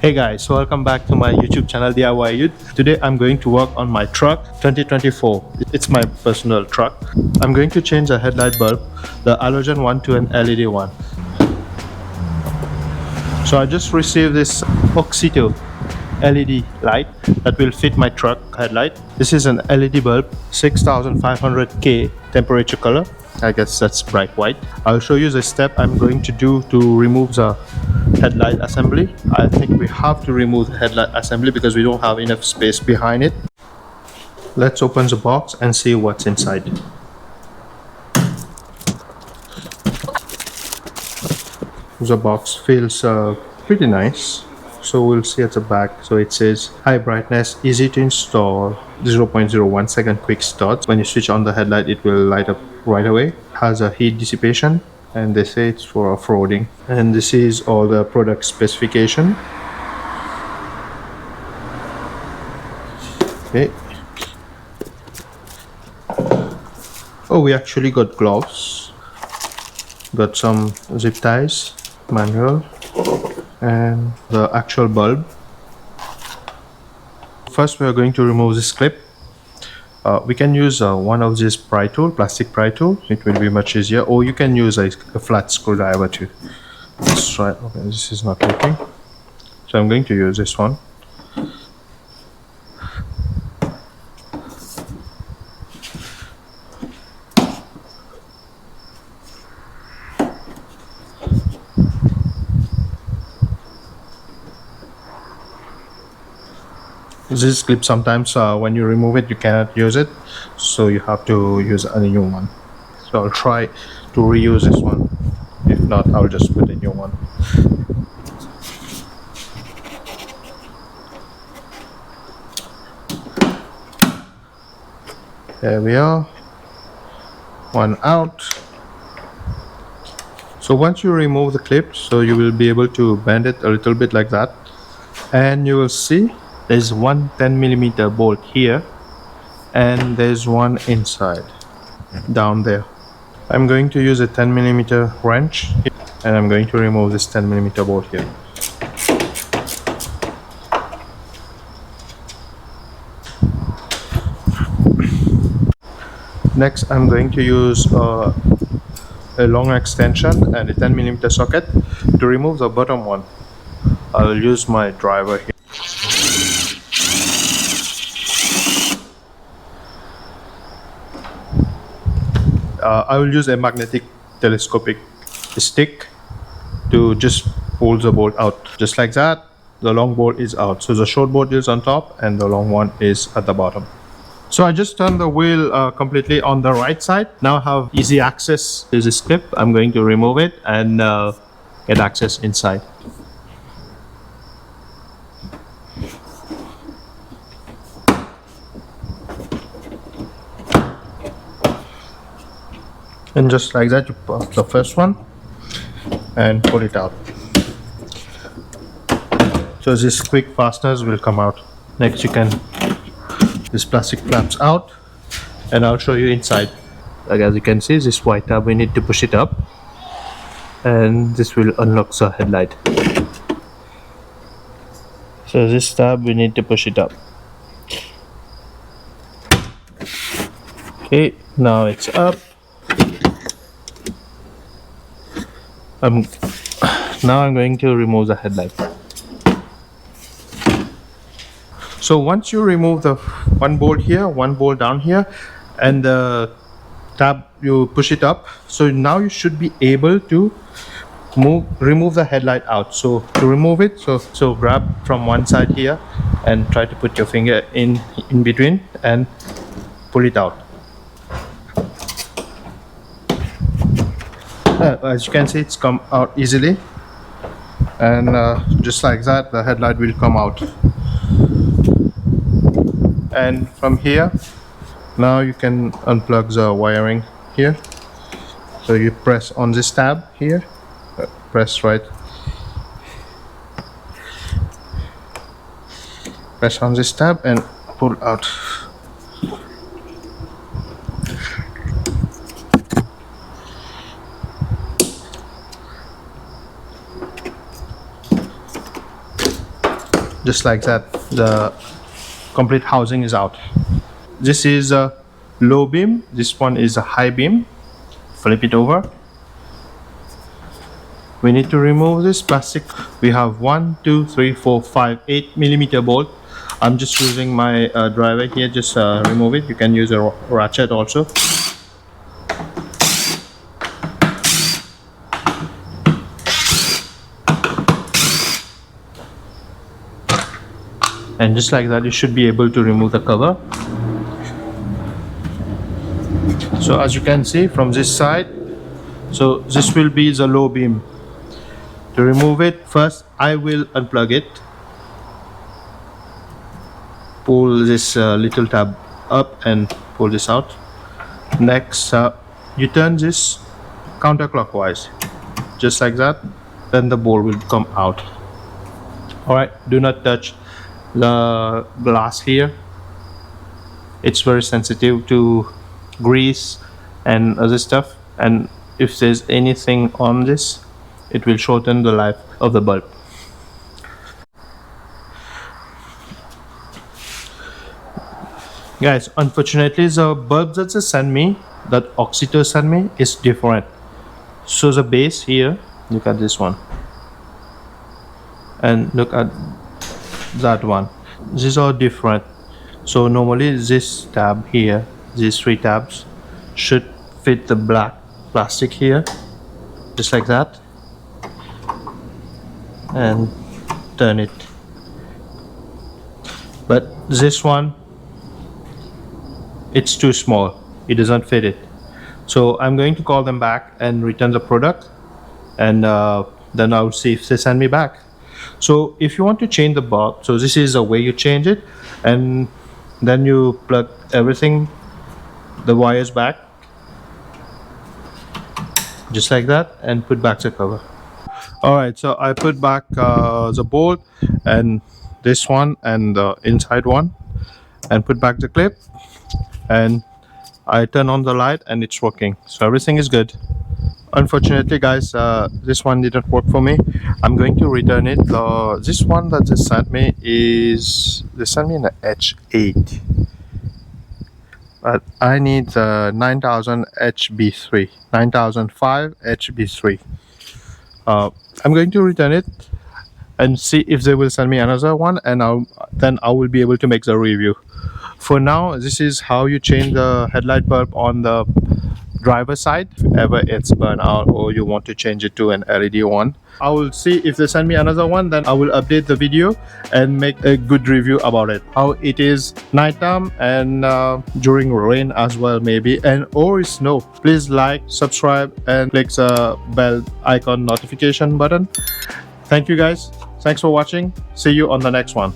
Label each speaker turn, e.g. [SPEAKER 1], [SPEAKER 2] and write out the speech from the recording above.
[SPEAKER 1] Hey guys, welcome back to my YouTube channel DIY Youth. Today I'm going to work on my truck 2024. It's my personal truck. I'm going to change the headlight bulb, the halogen one to an LED one. So I just received this Auxito LED light that will fit my truck headlight. This is an LED bulb, 6500K temperature color. I guess that's bright white. I'll show you the step I'm going to do to remove the headlight assembly. I think we have to remove the headlight assembly because we don't have enough space behind it. Let's open the box and see what's inside. The box feels pretty nice. So we'll see at the back. So it says high brightness, easy to install, 0.01 second quick start. When you switch on the headlight, it will light up right away. Has a heat dissipation, and they say it's for off-roading. And this is all the product specification. Okay. Oh, we actually got gloves. Got some zip ties, manual, and the actual bulb. First we are going to remove this clip. We can use one of these pry tool, plastic pry tool. It will be much easier, or you can use a flat screwdriver too. Let's try. Okay, this is not working, so I'm going to use this one. This clip, sometimes when you remove it you cannot use it, so you have to use a new one. So I'll try to reuse this one. If not, I'll just put a new one. There we are, one out. So once you remove the clip, so you will be able to bend it a little bit like that, and you will see there's one 10mm bolt here, and there's one inside down there. I'm going to use a 10mm wrench, and I'm going to remove this 10mm bolt here. Next, I'm going to use a long extension and a 10mm socket to remove the bottom one. I'll use my driver here. I will use a magnetic telescopic stick to just pull the bolt out, just like that. The long bolt is out, so the short bolt is on top and the long one is at the bottom. So I just turned the wheel completely on the right side. Now I have easy access to this clip. I'm going to remove it and get access inside. And just like that, you pop the first one and pull it out. So this quick fasteners will come out. Next, you can this plastic flaps out, and I'll show you inside. Like, as you can see, this white tab, we need to push it up, and this will unlock the headlight. So this tab, we need to push it up. Okay, now it's up. Now I'm going to remove the headlight. So once you remove the one bolt here, one bolt down here, and the tab, you push it up, so now you should be able to remove the headlight out. So to remove it, so grab from one side here and try to put your finger in between and pull it out. As you can see, it's come out easily, and just like that, the headlight will come out. And from here, now you can unplug the wiring here. So you press on this tab here, press on this tab and pull out. just like that. The complete housing is out. This is a low beam, this one is a high beam. Flip it over. We need to remove this plastic. We have 1 2 3 4 5 8 millimeter bolt. I'm just using my driver here, just remove it. You can use a ratchet also. And just like that, you should be able to remove the cover. So as you can see from this side, so this will be the low beam. To remove it, first I will unplug it. Pull this little tab up and pull this out. Next, you turn this counterclockwise, just like that. Then the bolt will come out. Alright, do not touch the glass here. It's very sensitive to grease and other stuff, and if there's anything on this, it will shorten the life of the bulb. Guys, unfortunately the bulb that they sent me, that Auxito sent me, is different. So the base here, look at this one, and look at that one. These are different. So normally this tab here, these 3 tabs should fit the black plastic here, just like that, and turn it. But this one, it's too small, it doesn't fit it. So I'm going to call them back and return the product, and then I'll see if they send me back. So if you want to change the bulb, so this is the way you change it, and then you plug everything, the wires back, just like that, and put back the cover. Alright, so I put back the bolt and this one and the inside one, and put back the clip, and I turn on the light and it's working, so everything is good. Unfortunately guys, this one didn't work for me. I'm going to return it. This one that they sent me is, they sent me an H8, but I need 9000 HB3, 9005 HB3. I'm going to return it and see if they will send me another one, and then I will be able to make the review. For now, this is how you change the headlight bulb on the driver side if ever it's burned out or you want to change it to an LED one. I will see if they send me another one, then I will update the video and make a good review about it, how it is nighttime and during rain as well, maybe, and or snow. Please like, subscribe, and click the bell icon notification button. Thank you guys, thanks for watching, see you on the next one.